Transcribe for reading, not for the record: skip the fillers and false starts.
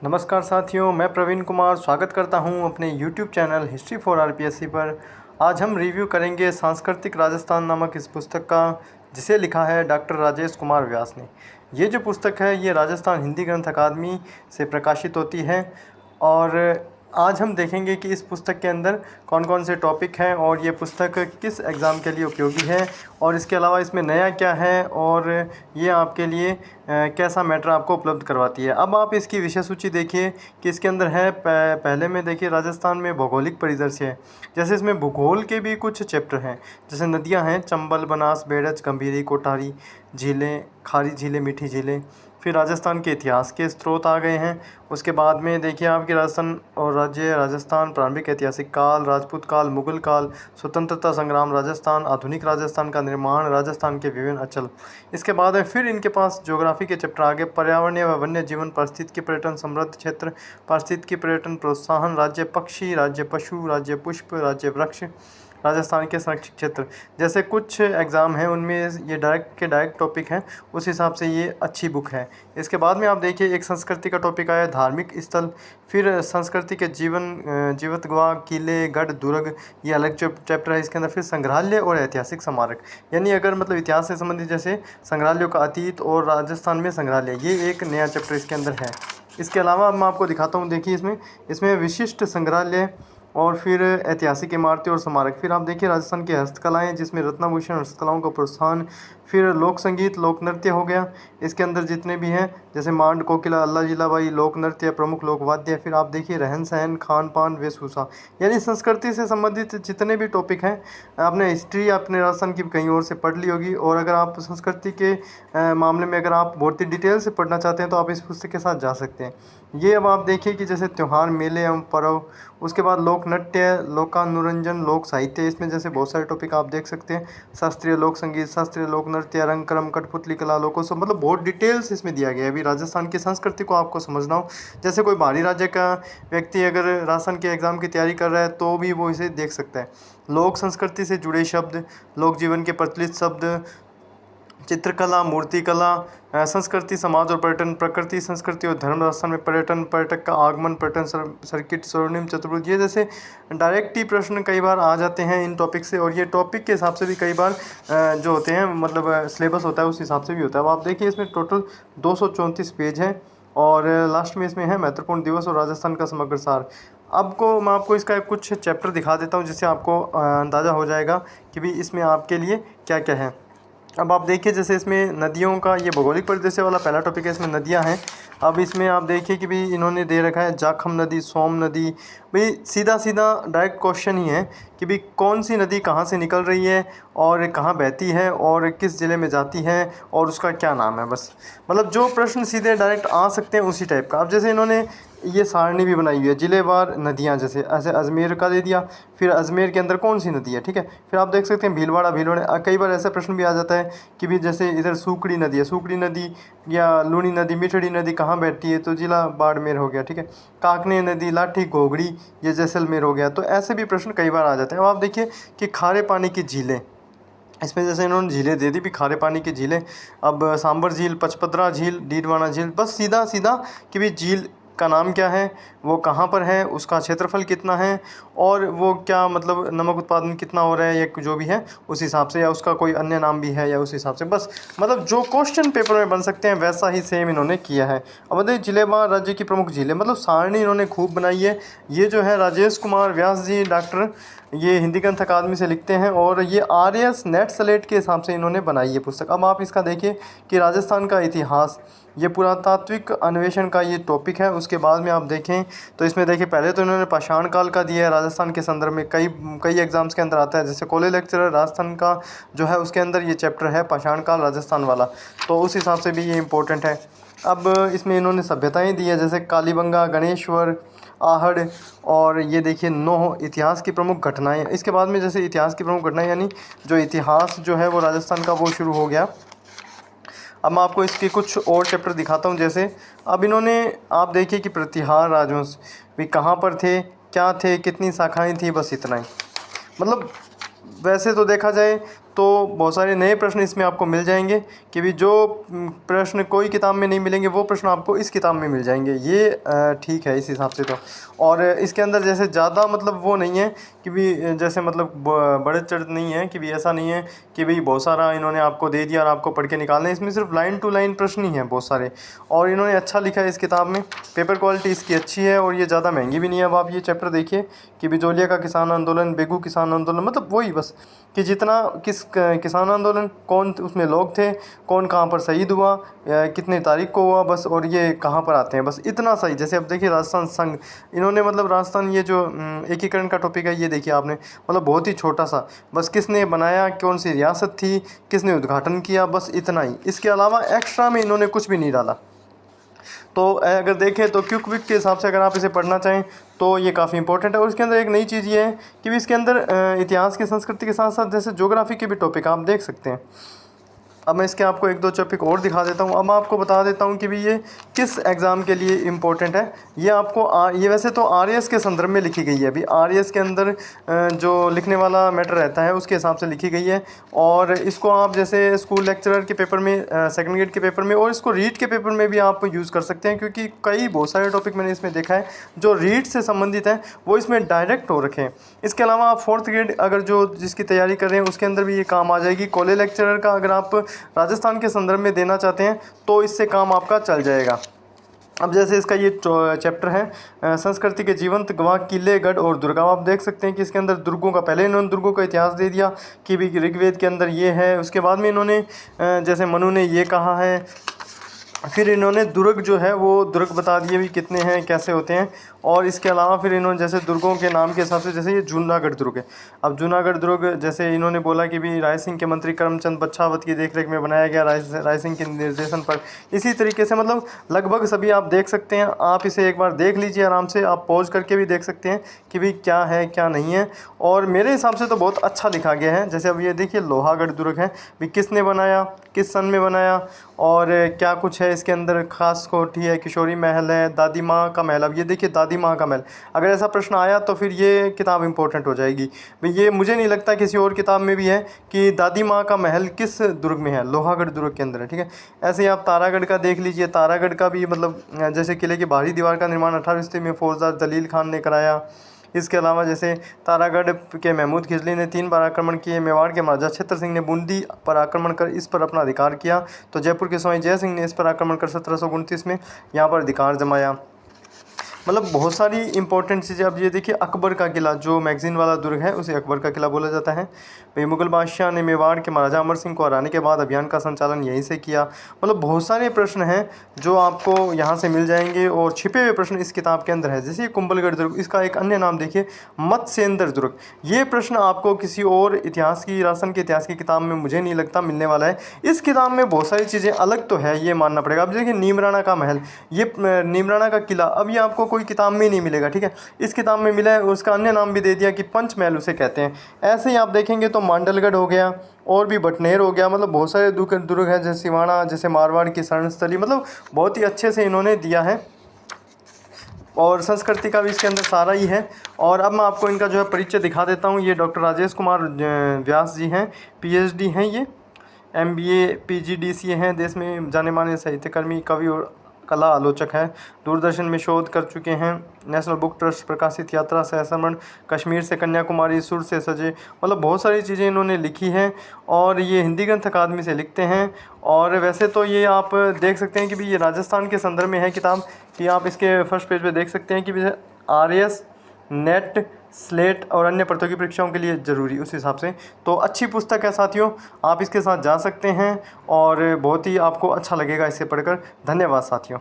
नमस्कार साथियों, मैं प्रवीण कुमार स्वागत करता हूं अपने YouTube channel history for RPSC पर। आज हम रिव्यू करेंगे सांस्कृतिक राजस्थान नामक इस पुस्तक का, जिसे लिखा है डॉक्टर राजेश कुमार व्यास ने। ये जो पुस्तक है ये राजस्थान हिंदी ग्रंथ अकादमी से प्रकाशित होती है और आज हम देखेंगे कि इस पुस्तक के अंदर कौन कौन से टॉपिक हैं और ये पुस्तक किस एग्ज़ाम के लिए उपयोगी है और इसके अलावा इसमें नया क्या है और ये आपके लिए कैसा मैटर आपको उपलब्ध करवाती है। अब आप इसकी विषय सूची देखिए कि इसके अंदर है पहले में देखिए राजस्थान में भौगोलिक परिदृश्य है। जैसे इसमें भूगोल के भी कुछ चैप्टर हैं, जैसे नदियाँ हैं चंबल, बनास, बेड़च, गंभीरी, कोठारी, झीलें, खारी झीलें, मीठी झीलें। फिर राजस्थान के इतिहास के स्रोत आ गए हैं। उसके बाद में देखिए आपके राजस्थान और राज्य राजस्थान, प्रारंभिक ऐतिहासिक काल, राजपूत काल, मुगल काल, स्वतंत्रता संग्राम राजस्थान, आधुनिक राजस्थान का निर्माण, राजस्थान के विभिन्न अंचल। इसके बाद में फिर इनके पास ज्योग्राफी के चैप्टर आगे, पर्यावरणीय व वन्य जीवन, पारिस्थितिकी पर्यटन, समृद्ध क्षेत्र, पारिस्थितिकी पर्यटन, प्रोत्साहन, राज्य पक्षी, राज्य पशु, राज्य पुष्प, राज्य वृक्ष, राजस्थान के संरक्षित क्षेत्र। जैसे कुछ एग्ज़ाम हैं उनमें ये डायरेक्ट टॉपिक हैं, उस हिसाब से ये अच्छी बुक है। इसके बाद में आप देखिए एक संस्कृति का टॉपिक आया, धार्मिक स्थल, फिर संस्कृति के जीवतगुहा, किले, गढ़, दुर्ग, ये अलग चैप्टर है इसके अंदर। फिर संग्रहालय और ऐतिहासिक स्मारक, यानी अगर मतलब इतिहास से संबंधित जैसे संग्रहालयों का अतीत और राजस्थान में संग्रहालय, ये एक नया चैप्टर इसके अंदर है। इसके अलावा मैं आपको दिखाता हूँ, देखिए इसमें विशिष्ट संग्रहालय और फिर ऐतिहासिक इमारतें और स्मारक। फिर आप देखिए राजस्थान की हस्तकलाएं, जिसमें रत्नाभूषण हस्तकलाओं का प्रोत्साहन। फिर लोक संगीत, लोक नृत्य हो गया इसके अंदर जितने भी हैं, जैसे मांड, कोकिला, अल्लाह जिलाबाई, लोक नृत्य, प्रमुख लोक वाद्य। फिर आप देखिए रहन सहन, खान पान, वेशभूषा, यानी संस्कृति से संबंधित जितने भी टॉपिक हैं। आपने हिस्ट्री अपने राजस्थान की कहीं और से पढ़ ली होगी, और अगर आप संस्कृति के मामले में अगर आप बहुत ही डिटेल से पढ़ना चाहते हैं तो आप इस पुस्तक के साथ जा सकते हैं। ये अब आप देखिए कि जैसे त्यौहार, मेले एवं पर्व, उसके बाद लोक नृत्य, लोकानुरंजन, लोक साहित्य, इसमें जैसे बहुत सारे टॉपिक आप देख सकते हैं। शास्त्रीय लोक संगीत, शास्त्रीय लोक नृत्य, रंगकर्म, कठपुतली कला, लोकोत्सव, मतलब बहुत डिटेल्स इसमें दिया गया है। अभी राजस्थान की संस्कृति को आपको समझना हो, जैसे कोई बाहरी राज्य का व्यक्ति अगर राजस्थान के एग्ज़ाम की तैयारी कर रहा है तो भी वो इसे देख सकता है। लोक संस्कृति से जुड़े शब्द, लोक जीवन के प्रचलित शब्द, चित्रकला, मूर्तिकला, संस्कृति, समाज और पर्यटन, प्रकृति, संस्कृति और धर्म, राजस्थान में पर्यटन, पर्यटक का आगमन, पर्यटन सर्किट, स्वर्णिम चतुर्भुज, ये जैसे डायरेक्ट ही प्रश्न कई बार आ जाते हैं इन टॉपिक से, और ये टॉपिक के हिसाब से भी कई बार जो होते हैं, मतलब सिलेबस होता है उस हिसाब से भी होता है। अब आप देखिए इसमें टोटल 234 पेज हैं और लास्ट में इसमें है महत्वपूर्ण दिवस और राजस्थान का समग्र सार। मैं आपको इसका कुछ चैप्टर दिखा देता हूँ, जिससे आपको अंदाज़ा हो जाएगा कि भी इसमें आपके लिए क्या क्या है। अब आप देखिए जैसे इसमें नदियों का, ये भौगोलिक परिदृश्य वाला पहला टॉपिक है, इसमें नदियां हैं। अब इसमें आप देखिए कि भी इन्होंने दे रखा है जाखम नदी, सोम नदी। भाई सीधा सीधा डायरेक्ट क्वेश्चन ही है कि भी कौन सी नदी कहाँ से निकल रही है और कहाँ बहती है और किस ज़िले में जाती है और उसका क्या नाम है। बस मतलब जो प्रश्न सीधे डायरेक्ट आ सकते हैं उसी टाइप का। अब जैसे इन्होंने ये सारणी भी बनाई हुई है, जिलेवार नदियाँ, जैसे ऐसे अजमेर का दे दिया, फिर अजमेर के अंदर कौन सी नदी है, ठीक है। फिर आप देख सकते हैं भीलवाड़ा, कई बार ऐसा प्रश्न भी आ जाता है कि भी जैसे इधर सूखड़ी नदी है, सूखड़ी नदी या लूनी नदी, मिठड़ी नदी कहाँ बैठती है, तो जिला बाड़मेर हो गया, ठीक है। काकने नदी, लाठी घोगड़ी, ये जैसलमेर हो गया। तो ऐसे भी प्रश्न कई बार आ जाते हैं। अब आप देखिए कि खारे पानी की झीलें, इसमें जैसे इन्होंने झीलें दे दी भी, खारे पानी की झीलें। अब सांबर झील, पचपदरा झील, डीडवाना झील, बस सीधा सीधा कि भी झील का नाम क्या है, वो कहाँ पर है, उसका क्षेत्रफल कितना है और वो क्या मतलब नमक उत्पादन कितना हो रहा है, या जो भी है उस हिसाब से, या उसका कोई अन्य नाम भी है या उस हिसाब से। बस मतलब जो क्वेश्चन पेपर में बन सकते हैं वैसा ही सेम इन्होंने किया है। अब बताइए जिलेवार राज्य की प्रमुख झीलें, मतलब सारणी इन्होंने खूब बनाई है। ये जो है राजेश कुमार व्यास जी डॉक्टर, ये हिंदी ग्रंथ अकादमी से लिखते हैं और ये आर्यस नेट स्लेट के हिसाब से इन्होंने बनाई है पुस्तक। अब आप इसका देखिए कि राजस्थान का इतिहास, ये पुरातात्विक अन्वेषण का ये टॉपिक है। उसके बाद में आप देखें तो इसमें देखिए पहले तो इन्होंने पाषाण काल का दिया है राजस्थान के संदर्भ में, कई एग्जाम्स के अंदर आता है। जैसे कॉलेज लेक्चरर राजस्थान का जो है उसके अंदर ये चैप्टर है पाषाण काल राजस्थान वाला, तो उस हिसाब से भी ये इम्पोर्टेंट है। अब इसमें इन्होंने सभ्यताएँ दी है, जैसे कालीबंगा, गणेश्वर, आहड़, और ये देखिए 9 इतिहास की प्रमुख घटनाएं। इसके बाद में जैसे इतिहास की प्रमुख घटनाएं, यानी जो इतिहास जो है वो राजस्थान का वो शुरू हो गया। अब मैं आपको इसके कुछ और चैप्टर दिखाता हूँ। जैसे अब इन्होंने, आप देखिए कि प्रतिहार राजवंश भी कहाँ पर थे, क्या थे, कितनी शाखाएं थी, बस इतना ही। मतलब वैसे तो देखा जाए तो बहुत सारे नए प्रश्न इसमें आपको मिल जाएंगे कि भी जो प्रश्न कोई किताब में नहीं मिलेंगे वो प्रश्न आपको इस किताब में मिल जाएंगे। ये ठीक है इस हिसाब से तो। और इसके अंदर जैसे ज़्यादा मतलब वो नहीं है कि भी जैसे मतलब बड़े चढ़ नहीं है कि भी ऐसा नहीं है कि भाई बहुत सारा इन्होंने आपको दे दिया और आपको पढ़ के निकालना है। इसमें सिर्फ लाइन टू लाइन प्रश्न ही हैं बहुत सारे, और इन्होंने अच्छा लिखा है इस किताब में। पेपर क्वालिटी इसकी अच्छी है और ये ज़्यादा महंगी भी नहीं है। अब आप ये चैप्टर देखिए कि बिजोलिया का किसान आंदोलन, बेगू किसान आंदोलन, मतलब वही बस कि जितना किसान आंदोलन, कौन उसमें लोग थे, कौन कहाँ पर शहीद हुआ, कितने तारीख को हुआ, बस, और ये कहाँ पर आते हैं, बस इतना सही। जैसे अब देखिए राजस्थान संघ, इन्होंने मतलब राजस्थान ये जो एकीकरण का टॉपिक है ये देखिए आपने, मतलब बहुत ही छोटा सा, बस किसने बनाया, कौन सी रियासत थी, किसने उद्घाटन किया, बस इतना ही। इसके अलावा एक्स्ट्रा में इन्होंने कुछ भी नहीं डाला। तो अगर देखें तो क्विक विक के हिसाब से अगर आप इसे पढ़ना चाहें तो ये काफ़ी इंपॉर्टेंट है। और इसके अंदर एक नई चीज़ ये है कि भी इसके अंदर इतिहास की, संस्कृति के साथ साथ जैसे ज्योग्राफी के भी टॉपिक आप देख सकते हैं। अब मैं इसके आपको एक दो टॉपिक और दिखा देता हूँ। अब मैं आपको बता देता हूँ कि भी ये किस एग्ज़ाम के लिए इम्पोर्टेंट है। ये आपको ये वैसे तो आरएएस के संदर्भ में लिखी गई है। अभी आरएएस के अंदर जो लिखने वाला मैटर रहता है उसके हिसाब से लिखी गई है। और इसको आप जैसे स्कूल लेक्चरर के पेपर में, सेकंड ग्रेड के पेपर में, और इसको रीट के पेपर में भी आप यूज़ कर सकते हैं, क्योंकि कई बहुत सारे टॉपिक मैंने इसमें देखा है जो रीट से संबंधित हैं वो इसमें डायरेक्ट हो रखे हैं। इसके अलावा आप फोर्थ ग्रेड अगर जो जिसकी तैयारी कर रहे हैं उसके अंदर भी ये काम आ जाएगी। कॉलेज लेक्चरर का अगर आप राजस्थान के संदर्भ में देना चाहते हैं तो इससे काम आपका चल जाएगा। अब जैसे इसका ये चैप्टर है संस्कृति के जीवंत गवाह किले, गढ़ और दुर्ग। आप देख सकते हैं कि इसके अंदर दुर्गों का, पहले इन्होंने दुर्गों का इतिहास दे दिया कि भी ऋग्वेद के अंदर ये है। उसके बाद में इन्होंने जैसे मनु ने ये कहा है, फिर इन्होंने दुर्ग जो है वो दुर्ग बता दिए भी कितने हैं, कैसे होते हैं। और इसके अलावा फिर इन्होंने जैसे दुर्गों के नाम के हिसाब से, जैसे ये जूनागढ़ दुर्ग है। अब जूनागढ़ दुर्ग जैसे इन्होंने बोला कि भी राय सिंह के मंत्री करमचंद बच्छावत की देखरेख में बनाया गया, राय सिंह के निर्देशन पर। इसी तरीके से मतलब लगभग सभी आप देख सकते हैं। आप इसे एक बार देख लीजिए आराम से, आप पॉज करके भी देख सकते हैं कि भी क्या है क्या नहीं है। और मेरे हिसाब से तो बहुत अच्छा लिखा गया है। जैसे अब ये देखिए लोहागढ़ दुर्ग है, भी किसने बनाया, किस सन में बनाया, और क्या कुछ है इसके अंदर। खास कोठी है, किशोरी महल है, दादी माँ का महल। अब ये देखिए दादी माँ का महल, अगर ऐसा प्रश्न आया तो फिर ये किताब इंपॉर्टेंट हो जाएगी। भाई ये मुझे नहीं लगता किसी और किताब में भी है कि दादी माँ का महल किस दुर्ग में है, लोहागढ़ दुर्ग के अंदर है, ठीक है। ऐसे ही आप तारागढ़ का देख लीजिए। तारागढ़ का भी मतलब जैसे किले की बाहरी दीवार का निर्माण 18वीं सदी में फौजदार जलील खान ने कराया। इसके अलावा जैसे तारागढ़ के महमूद खिजली ने 3 बार आक्रमण किए। मेवाड़ के महाराजा छत्र सिंह ने बूंदी पर आक्रमण कर इस पर अपना अधिकार किया। तो जयपुर के स्वामी जय सिंह ने इस पर आक्रमण कर 1729 में यहाँ पर अधिकार जमाया। मतलब बहुत सारी इंपॉर्टेंट चीज़ें। अब ये देखिए अकबर का किला, जो मैगज़ीन वाला दुर्ग है उसे अकबर का किला बोला जाता है। भाई मुगल बादशाह ने मेवाड़ के महाराजा अमर सिंह को हराने के बाद अभियान का संचालन यहीं से किया। मतलब बहुत सारे प्रश्न हैं जो आपको यहाँ से मिल जाएंगे, और छिपे हुए प्रश्न इस किताब के अंदर है। जैसे कुंभलगढ़ दुर्ग, इसका एक अन्य नाम देखिए मत्स्येंद्र दुर्ग। ये प्रश्न आपको किसी और इतिहास की, राजस्थान के इतिहास की किताब में मुझे नहीं लगता मिलने वाला है। इस किताब में बहुत सारी चीज़ें अलग तो है, ये मानना पड़ेगा। अब देखिए नीमराणा का महल, ये नीमराणा का किला, अब ये आपको कोई किताब में नहीं मिलेगा, ठीक है। इस किताब में मिला है, उसका अन्य नाम भी दे दिया कि पंचमहल उसे कहते हैं। ऐसे ही आप देखेंगे तो मांडलगढ़ हो गया, और भी बटनेर हो गया। मतलब बहुत सारे दुर्ग हैं, जैसे सिवाना, जैसे मारवाड़ की शरणस्थली। मतलब बहुत ही अच्छे से इन्होंने दिया है, और संस्कृति का भी इसके अंदर सारा ही है। और अब मैं आपको इनका जो है परिचय दिखा देता हूँ। ये डॉक्टर राजेश कुमार व्यास जी हैं, PhD हैं, ये MBA PGDCA हैं, देश में जाने माने साहित्यकर्मी, कवि और कला आलोचक है। दूरदर्शन में शोध कर चुके हैं। नेशनल बुक ट्रस्ट प्रकाशित यात्रा सहस्रमण, कश्मीर से कन्याकुमारी, सुर से सजे। मतलब बहुत सारी चीज़ें इन्होंने लिखी हैं, और ये हिंदी ग्रंथ अकादमी से लिखते हैं। और वैसे तो ये आप देख सकते हैं कि भी ये राजस्थान के संदर्भ में है किताब, कि आप इसके फर्स्ट पेज पे देख सकते हैं कि भी RAS, नेट, स्लेट और अन्य प्रतियोगी परीक्षाओं के लिए ज़रूरी, उस हिसाब से तो अच्छी पुस्तक है साथियों। आप इसके साथ जा सकते हैं और बहुत ही आपको अच्छा लगेगा इसे पढ़कर। धन्यवाद साथियों।